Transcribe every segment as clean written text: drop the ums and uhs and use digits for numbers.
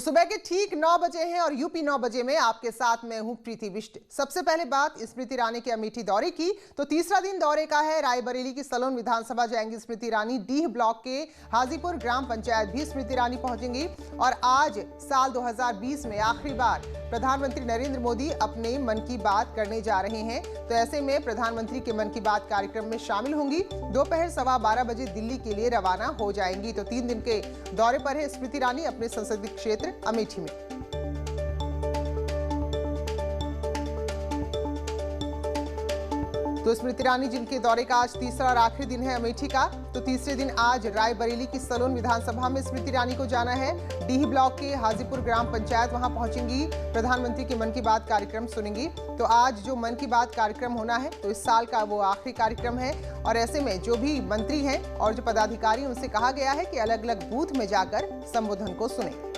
तो सुबह के ठीक 9 बजे हैं और यूपी 9 बजे में आपके साथ मैं हूं प्रीति बिष्ट। सबसे पहले बात स्मृति ईरानी के अमेठी दौरे की, तो तीसरा दिन दौरे का है। रायबरेली की सलोन विधानसभा जाएंगी स्मृति ईरानी। डीह ब्लॉक के हाजीपुर ग्राम पंचायत भी स्मृति ईरानी पहुंचेंगी और आज साल 2020 में आखिरी बार प्रधानमंत्री नरेंद्र मोदी अपने मन की बात करने जा रहे हैं। तो ऐसे में प्रधानमंत्री के मन की बात कार्यक्रम में शामिल होंगी। दोपहर 12:15 बजे दिल्ली के लिए रवाना हो जाएंगी। तो 3 दिन के दौरे पर है स्मृति ईरानी अपने संसदीय क्षेत्र अमेठी में। तो स्मृति ईरानी जिनके दौरे का आज तीसरा और आखिरी दिन है अमेठी का, तो तीसरे दिन आज रायबरेली की सलोन विधानसभा में स्मृति ईरानी को जाना है। डीह ब्लॉक के हाजीपुर ग्राम पंचायत वहां पहुंचेंगी, प्रधानमंत्री के मन की बात कार्यक्रम सुनेंगी। तो आज जो मन की बात कार्यक्रम होना है तो इस साल का वो आखिरी कार्यक्रम है और ऐसे में जो भी मंत्री हैं और जो पदाधिकारी उनसे कहा गया है कि अलग अलग बूथ में जाकर संबोधन को सुने।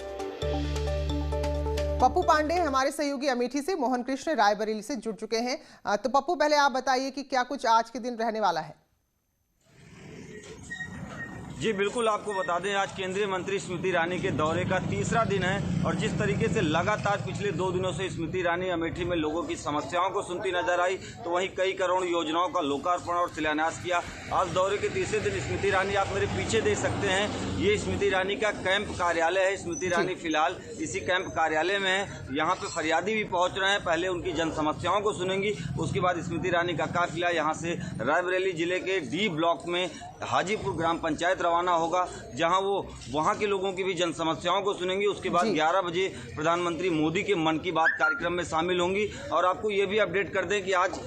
पप्पू पांडे हमारे सहयोगी अमेठी से, मोहन कृष्ण रायबरेली से जुड़ चुके हैं। तो पप्पू, पहले आप बताइए कि क्या कुछ आज के दिन रहने वाला है। जी बिल्कुल, आपको बता दें आज केंद्रीय मंत्री स्मृति ईरानी के दौरे का तीसरा दिन है और जिस तरीके से लगातार पिछले 2 दिनों से स्मृति ईरानी अमेठी में लोगों की समस्याओं को सुनती नजर आई, तो वहीं कई करोड़ योजनाओं का लोकार्पण और शिलान्यास किया। आज दौरे के तीसरे दिन स्मृति ईरानी, आप मेरे पीछे देख सकते हैं, ये स्मृति ईरानी का कैंप कार्यालय है। स्मृति ईरानी फिलहाल इसी कैंप कार्यालय में है। यहाँ पे फरियादी भी पहुँच रहे हैं, पहले उनकी जन समस्याओं को सुनेंगी, उसके बाद स्मृति ईरानी का काफिला यहाँ से रायबरेली जिले के डी ब्लॉक में हाजीपुर ग्राम पंचायत रवाना होगा, जहां वो वहां के लोगों की भी जन समस्याओं को सुनेंगी। उसके बाद 11 बजे प्रधानमंत्री मोदी के मन की बात कार्यक्रम में शामिल होंगी। और आपको ये भी अपडेट कर दें कि आज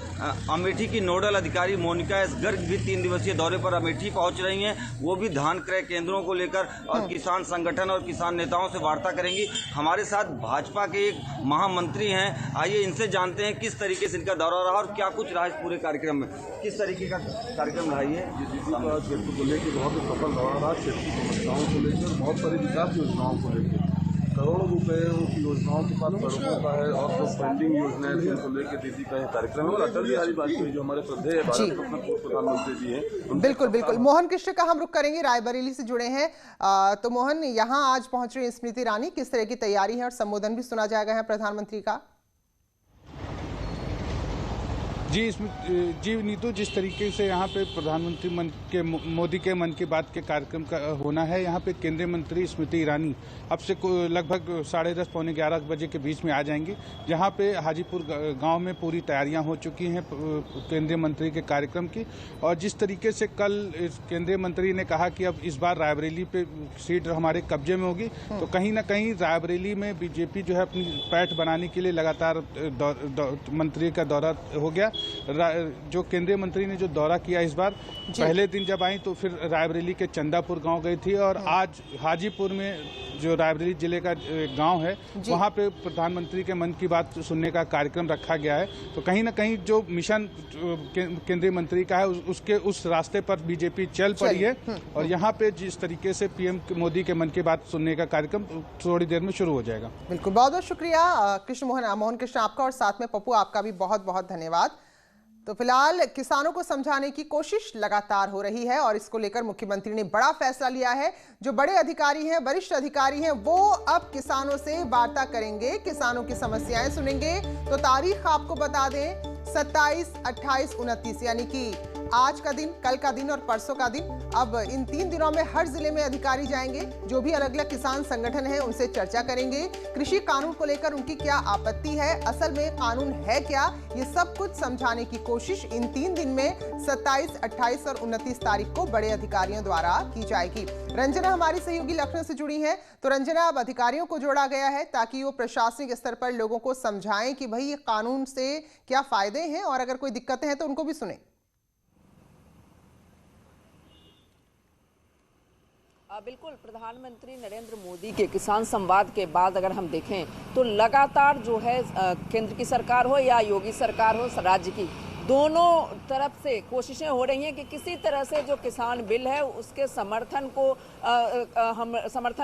अमेठी की नोडल अधिकारी मोनिका एस गर्ग भी 3 दिवसीय दौरे पर अमेठी पहुंच रही हैं। वो भी धान क्रय केंद्रों को लेकर और किसान संगठन और किसान नेताओं से वार्ता करेंगी। हमारे साथ भाजपा के एक महामंत्री हैं, आइए इनसे जानते हैं किस तरीके से इनका दौरा रहा और क्या कुछ रहा इस पूरे कार्यक्रम में। किस तरीके का कार्यक्रम रहा ये क्षेत्र को लेकर बहुत ही सफल दौरा रहा। क्षेत्र की समस्याओं को लेकर, बहुत सारी विकास योजनाओं को लेकर, करोड़ों रुपए की योजनाओं के पास सड़कों का है और जो पेंडिंग योजनाएं उनको लेकर दीदी का ये कार्यक्रम है। और अटल बिहारी वाजपेयी जो हमारे प्रधानमंत्री जी हैं, बिल्कुल बिल्कुल। मोहन कृष्ण का हम रुख करेंगे, रायबरेली से जुड़े हैं। तो मोहन, यहाँ आज पहुंच रही स्मृति ईरानी, किस तरह की तैयारी है और संबोधन भी सुना जाएगा है प्रधानमंत्री का? जी नीतू, जिस तरीके से यहाँ पे प्रधानमंत्री मोदी के मन की बात के कार्यक्रम का होना है, यहाँ पे केंद्रीय मंत्री स्मृति ईरानी अब से लगभग 10:30 पौने 11 बजे के बीच में आ जाएंगी। जहाँ पे हाजीपुर गांव में पूरी तैयारियां हो चुकी हैं केंद्रीय मंत्री के कार्यक्रम की। और जिस तरीके से कल केंद्रीय मंत्री ने कहा कि अब इस बार रायबरेली पे सीट हमारे कब्जे में होगी, तो कहीं ना कहीं रायबरेली में बीजेपी जो है अपनी पैठ बनाने के लिए लगातार मंत्री का दौरा हो गया। जो केंद्रीय मंत्री ने जो दौरा किया इस बार, पहले दिन जब आई तो फिर रायबरेली के चंदापुर गांव गई थी और आज हाजीपुर में जो रायबरेली जिले का गांव है वहां पे प्रधानमंत्री के मन की बात सुनने का कार्यक्रम रखा गया है। तो कहीं ना कहीं जो मिशन केंद्रीय मंत्री का है उसके उस रास्ते पर बीजेपी चल पड़ी है। और यहाँ पे जिस तरीके से पीएम मोदी के मन की बात सुनने का कार्यक्रम थोड़ी देर में शुरू हो जाएगा। बिल्कुल, बहुत बहुत शुक्रिया मोहन कृष्ण आपका, और साथ में पप्पू आपका भी बहुत बहुत धन्यवाद। तो फिलहाल किसानों को समझाने की कोशिश लगातार हो रही है और इसको लेकर मुख्यमंत्री ने बड़ा फैसला लिया है। जो बड़े अधिकारी हैं, वरिष्ठ अधिकारी हैं, वो अब किसानों से वार्ता करेंगे, किसानों की समस्याएं सुनेंगे। तो तारीख आपको बता दें, 27, 28, 29, यानी कि आज का दिन, कल का दिन और परसों का दिन। अब इन 3 दिनों में हर जिले में अधिकारी जाएंगे, जो भी अलग अलग किसान संगठन हैं उनसे चर्चा करेंगे। कृषि कानून को लेकर उनकी क्या आपत्ति है, असल में कानून है क्या, ये सब कुछ समझाने की कोशिश इन 3 दिन में 27, 28 और 29 तारीख को बड़े अधिकारियों द्वारा की जाएगी। रंजना हमारी सहयोगी लखनऊ से जुड़ी है। तो रंजना, अब अधिकारियों को जोड़ा गया है ताकि वो प्रशासनिक स्तर पर लोगों को समझाएं कि भाई ये कानून से क्या फायदे हैं और अगर कोई दिक्कतें हैं तो उनको भी सुने। बिल्कुल, प्रधानमंत्री नरेंद्र मोदी के किसान संवाद के बाद अगर हम देखें तो लगातार जो है केंद्र की सरकार हो या योगी सरकार हो, राज्य की, दोनों तरफ से कोशिशें हो रही हैं कि किसी तरह से जो किसान बिल है उसके समर्थन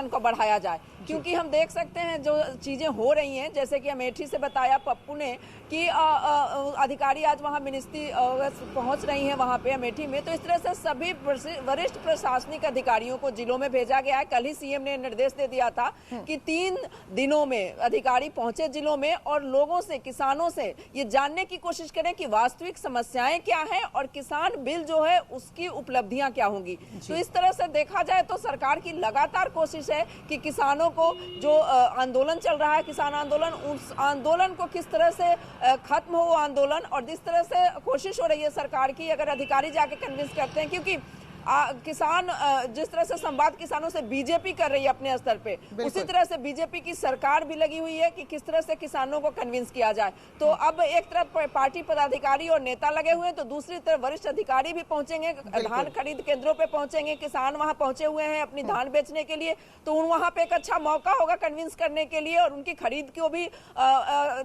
को बढ़ाया जाए, क्योंकि हम देख सकते हैं जो चीज़ें हो रही हैं, जैसे कि अमेठी से बताया पप्पू ने कि अधिकारी आज वहाँ मिनिस्ट्री पहुँच रही हैं वहाँ पे अमेठी में, तो इस तरह से सभी वरिष्ठ प्रशासनिक अधिकारियों को जिलों में भेजा गया है। कल ही सीएम ने निर्देश दे दिया था कि 3 दिनों में अधिकारी पहुंचे जिलों में और लोगों से, किसानों से ये जानने की कोशिश करें कि वास्तविक समस्याएं क्या हैं और किसान बिल जो है उसकी उपलब्धियां क्या होंगी। तो इस तरह से देखा जाए तो सरकार की लगातार कोशिश है कि किसानों को जो आंदोलन चल रहा है, किसान आंदोलन, उस आंदोलन को किस तरह से खत्म हो आंदोलन, और जिस तरह से कोशिश हो रही है सरकार की, अगर अधिकारी जाके कन्विंस करते हैं, क्योंकि किसान जिस तरह से संवाद किसानों से बीजेपी कर रही है अपने स्तर पे, उसी तरह से बीजेपी की सरकार भी लगी हुई है कि किस तरह से किसानों को कन्विंस किया जाए। तो अब एक तरफ पार्टी पदाधिकारी और नेता लगे हुए हैं, तो दूसरी तरफ वरिष्ठ अधिकारी भी पहुंचेंगे, धान खरीद केंद्रों पे पहुंचेंगे, किसान वहां पहुंचे हुए हैं अपनी धान बेचने के लिए, तो वहां पे एक अच्छा मौका होगा कन्विंस करने के लिए, और उनकी खरीद को भी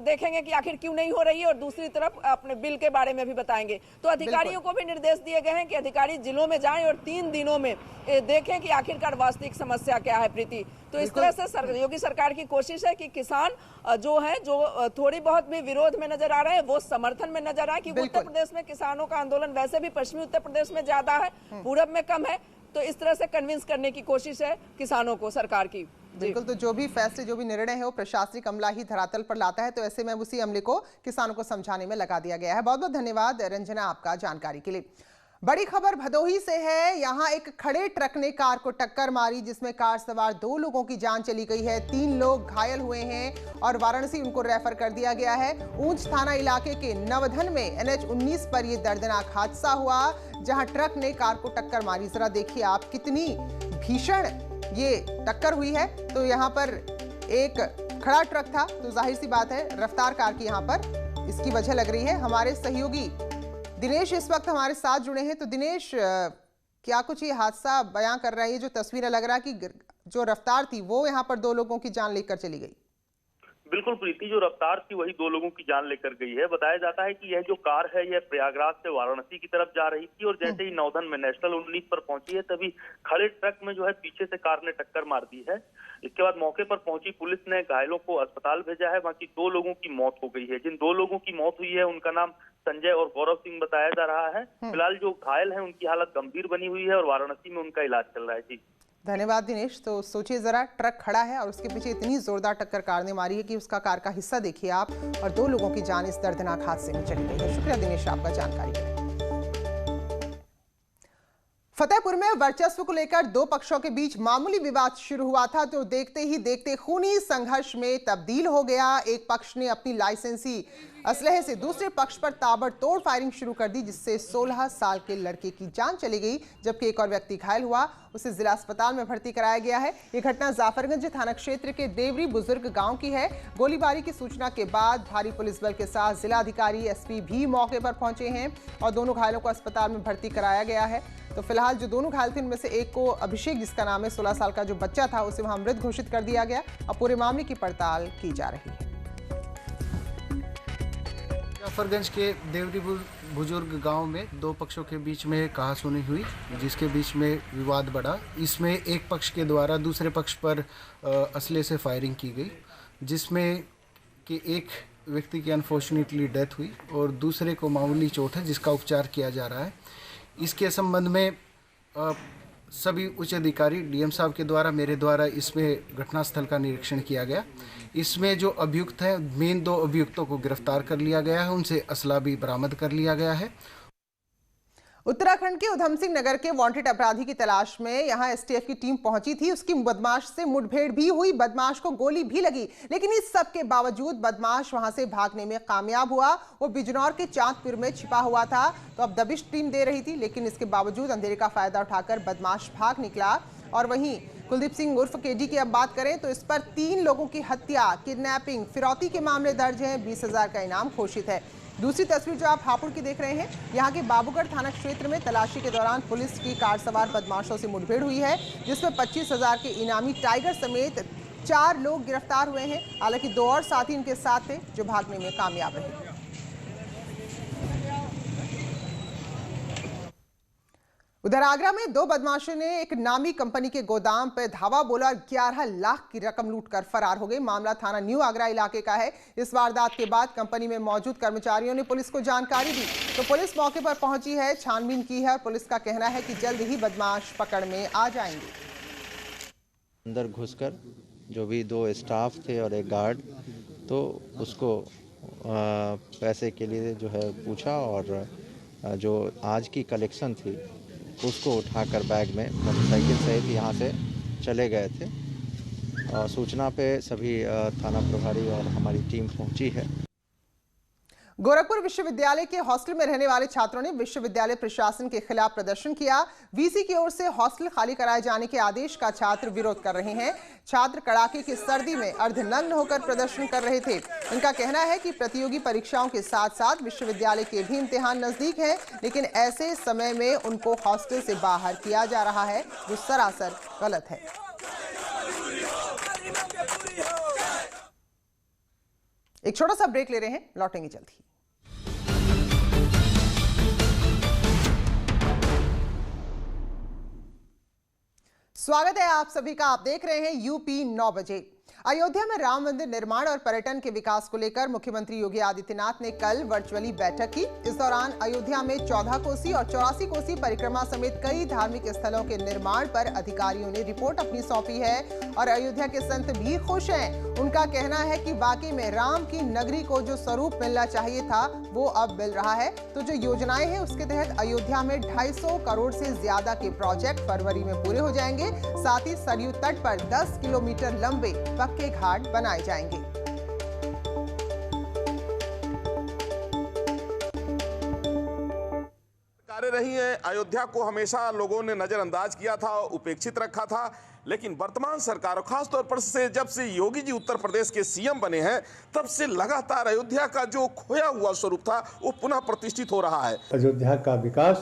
देखेंगे कि आखिर क्यों नहीं हो रही है, और दूसरी तरफ अपने बिल के बारे में भी बताएंगे। तो अधिकारियों को भी निर्देश दिए गए हैं कि अधिकारी जिलों में जाएं और 3 दिनों में देखें कि आखिरकार वास्तविक समस्या क्या है। प्रीति, तो इस तरह से योगी सरकार की कोशिश है कि किसान जो है, जो थोड़ी बहुत भी विरोध में नजर आ रहे हैं, वो समर्थन में नजर आए, क्योंकि उत्तर प्रदेश में किसानों का आंदोलन वैसे भी पश्चिमी उत्तर प्रदेश में ज्यादा है, पूरब में कम है। तो इस तरह से कन्विंस करने की कोशिश है किसानों को सरकार की। बिल्कुल, तो जो भी फैसले, जो भी निर्णय है वो प्रशासनिक अमला ही धरातल पर लाता है, तो ऐसे में उसी अमले को किसानों को समझाने में लगा दिया गया है। बहुत बहुत धन्यवाद रंजना आपका जानकारी के लिए। बड़ी खबर भदोही से है। यहां एक खड़े ट्रक ने कार को टक्कर मारी, जिसमें कार सवार 2 लोगों की जान चली गई है, 3 लोग घायल हुए हैं और वाराणसी उनको रेफर कर दिया गया है। ऊंच थाना इलाके के नवधन में NH-19 पर यह दर्दनाक हादसा हुआ, जहां ट्रक ने कार को टक्कर मारी। जरा देखिए आप, कितनी भीषण ये टक्कर हुई है। तो यहाँ पर एक खड़ा ट्रक था, तो जाहिर सी बात है रफ्तार कार की यहाँ पर इसकी वजह लग रही है। हमारे सहयोगी दिनेश इस वक्त हमारे साथ जुड़े हैं। तो दिनेश, क्या कुछ ये हादसा बयां कर रहा है? ये जो तस्वीरें लग रहा है कि जो रफ्तार थी वो यहाँ पर 2 लोगों की जान लेकर चली गई। बिल्कुल प्रीति, जो रफ्तार थी वही 2 लोगों की जान लेकर गई है। बताया जाता है कि यह जो कार है यह प्रयागराज से वाराणसी की तरफ जा रही थी, और जैसे ही नौधन में नेशनल 19 पर पहुंची है, तभी खड़े ट्रक में जो है पीछे से कार ने टक्कर मार दी है। इसके बाद मौके पर पहुंची पुलिस ने घायलों को अस्पताल भेजा है। बाकी 2 लोगों की मौत हो गई है। जिन 2 लोगों की मौत हुई है उनका नाम संजय और गौरव सिंह बताया जा रहा है। फिलहाल जो घायल है उनकी हालत गंभीर बनी हुई है और वाराणसी में उनका इलाज चल रहा है। जी धन्यवाद दिनेश। तो सोचिए जरा, ट्रक खड़ा है और उसके पीछे इतनी जोरदार टक्कर कार ने मारी है कि उसका कार का हिस्सा देखिए आप, और 2 लोगों की जान इस दर्दनाक हादसे में चली गई है। शुक्रिया दिनेश आपका जानकारी के लिए। फतेहपुर में वर्चस्व को लेकर 2 पक्षों के बीच मामूली विवाद शुरू हुआ था, तो देखते ही देखते खूनी संघर्ष में तब्दील हो गया। एक पक्ष ने अपनी लाइसेंसी असलहे से दूसरे पक्ष पर ताबड़तोड़ फायरिंग शुरू कर दी, जिससे 16 साल के लड़के की जान चली गई, जबकि एक और व्यक्ति घायल हुआ। उसे जिला अस्पताल में भर्ती कराया गया है। ये घटना जाफरगंज थाना क्षेत्र के देवरी बुजुर्ग गांव की है। गोलीबारी की सूचना के बाद भारी पुलिस बल के साथ जिलाधिकारी एसपी भी मौके पर पहुंचे हैं और दोनों घायलों को अस्पताल में भर्ती कराया गया है। तो फिलहाल जो दोनों घायल थे उनमें से एक को, अभिषेक जिसका नाम है, 16 साल का जो बच्चा था, उसे वहां मृत घोषित कर दिया गया। अब पूरे मामले की पड़ताल की जा रही है। जाफरगंज के देवरी बुजुर्ग गांव में 2 पक्षों के बीच में कहासुनी हुई, जिसके बीच में विवाद बढ़ा। इसमें एक पक्ष के द्वारा दूसरे पक्ष पर असले से फायरिंग की गई, जिसमें कि एक व्यक्ति की अनफॉर्चुनेटली डेथ हुई और दूसरे को मामूली चोट है, जिसका उपचार किया जा रहा है। इसके संबंध में सभी उच्च अधिकारी डीएम साहब के द्वारा, मेरे द्वारा इसमें घटनास्थल का निरीक्षण किया गया। इसमें जो अभियुक्त हैं, मेन 2 अभियुक्तों को गिरफ्तार कर लिया गया है, उनसे असला भी बरामद कर लिया गया है। उत्तराखंड के उधम सिंह नगर के वांटेड अपराधी की तलाश में यहां एसटीएफ की टीम पहुंची थी। उसकी बदमाश से मुठभेड़ भी हुई, बदमाश को गोली भी लगी, लेकिन इस सब के बावजूद बदमाश वहां से भागने में कामयाब हुआ। वो बिजनौर के चांदपुर में छिपा हुआ था, तो अब दबिश टीम दे रही थी, लेकिन इसके बावजूद अंधेरे का फायदा उठाकर बदमाश भाग निकला। और वहीं कुलदीप सिंह उर्फ केडी की अब बात करें तो इस पर 3 लोगों की हत्या, किडनैपिंग, फिरौती के मामले दर्ज हैं। 20,000 का इनाम घोषित है। दूसरी तस्वीर जो आप हापुड़ की देख रहे हैं, यहाँ के बाबूगढ़ थाना क्षेत्र में तलाशी के दौरान पुलिस की कार सवार बदमाशों से मुठभेड़ हुई है, जिसमें 25,000 के इनामी टाइगर समेत 4 लोग गिरफ्तार हुए हैं। हालांकि 2 और साथी इनके साथ थे जो भागने में कामयाब रहे। उधर आगरा में दो बदमाशों ने एक नामी कंपनी के गोदाम पर धावा बोला और 11 लाख की रकम लूटकर फरार हो गए। मामला थाना न्यू आगरा इलाके का है। इस वारदात के बाद कंपनी में मौजूद कर्मचारियों ने पुलिस को जानकारी दी तो पुलिस मौके पर पहुंची है, छानबीन की है और पुलिस का कहना है कि जल्द ही बदमाश पकड़ में आ जाएंगे। अंदर घुसकर जो भी दो स्टाफ थे और एक गार्ड, तो उसको पैसे के लिए जो है पूछा और जो आज की कलेक्शन थी उसको उठाकर बैग में मोटरसाइकिल सहित यहाँ से चले गए थे। और सूचना पे सभी थाना प्रभारी और हमारी टीम पहुंची है। गोरखपुर विश्वविद्यालय के हॉस्टल में रहने वाले छात्रों ने विश्वविद्यालय प्रशासन के खिलाफ प्रदर्शन किया। वीसी की ओर से हॉस्टल खाली कराए जाने के आदेश का छात्र विरोध कर रहे हैं। छात्र कड़ाके की सर्दी में अर्धनग्न होकर प्रदर्शन कर रहे थे। इनका कहना है कि प्रतियोगी परीक्षाओं के साथ साथ विश्वविद्यालय के भी इम्तिहान नजदीक हैं, लेकिन ऐसे समय में उनको हॉस्टल से बाहर किया जा रहा है, जो सरासर गलत है। एक छोटा सा ब्रेक ले रहे हैं, लौटेंगे जल्दी। स्वागत है आप सभी का। आप देख रहे हैं यूपी 9 बजे। अयोध्या में राम मंदिर निर्माण और पर्यटन के विकास को लेकर मुख्यमंत्री योगी आदित्यनाथ ने कल वर्चुअली बैठक की। इस दौरान अयोध्या में 14 कोसी और 84 कोसी परिक्रमा समेत कई धार्मिक स्थलों के निर्माण पर अधिकारियों ने रिपोर्ट अपनी सौंपी है और अयोध्या के संत भी खुश हैं। उनका कहना है कि वाकई में राम की नगरी को जो स्वरूप मिलना चाहिए था वो अब मिल रहा है। तो जो योजनाएं हैं उसके तहत अयोध्या में 250 करोड़ से ज्यादा के प्रोजेक्ट फरवरी में पूरे हो जाएंगे। साथ ही सरयू तट पर 10 किलोमीटर लंबे के घाट बनाए जाएंगे। कार्य रही है। अयोध्या को हमेशा लोगों ने नजरअंदाज किया था, उपेक्षित रखा था, लेकिन वर्तमान सरकार और खासतौर पर से जब से योगी जी उत्तर प्रदेश के सीएम बने हैं तब से लगातार अयोध्या का जो खोया हुआ स्वरूप था वो पुनः प्रतिष्ठित हो रहा है। अयोध्या का विकास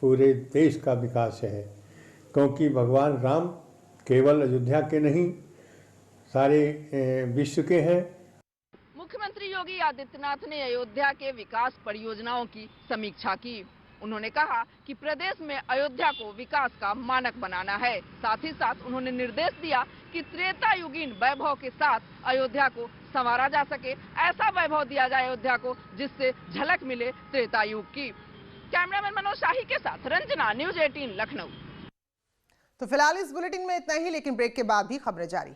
पूरे देश का विकास है, क्योंकि भगवान राम केवल अयोध्या के नहीं सारे विश्व के हैं। मुख्यमंत्री योगी आदित्यनाथ ने अयोध्या के विकास परियोजनाओं की समीक्षा की। उन्होंने कहा कि प्रदेश में अयोध्या को विकास का मानक बनाना है। साथ ही साथ उन्होंने निर्देश दिया कि त्रेता युगीन वैभव के साथ अयोध्या को संवारा जा सके। ऐसा वैभव दिया जाए अयोध्या को जिससे झलक मिले त्रेता युग की। कैमरामैन मनोज शाही के साथ रंजना, न्यूज़ 18 लखनऊ। तो फिलहाल इस बुलेटिन में इतना ही, लेकिन ब्रेक के बाद भी खबरें जारी।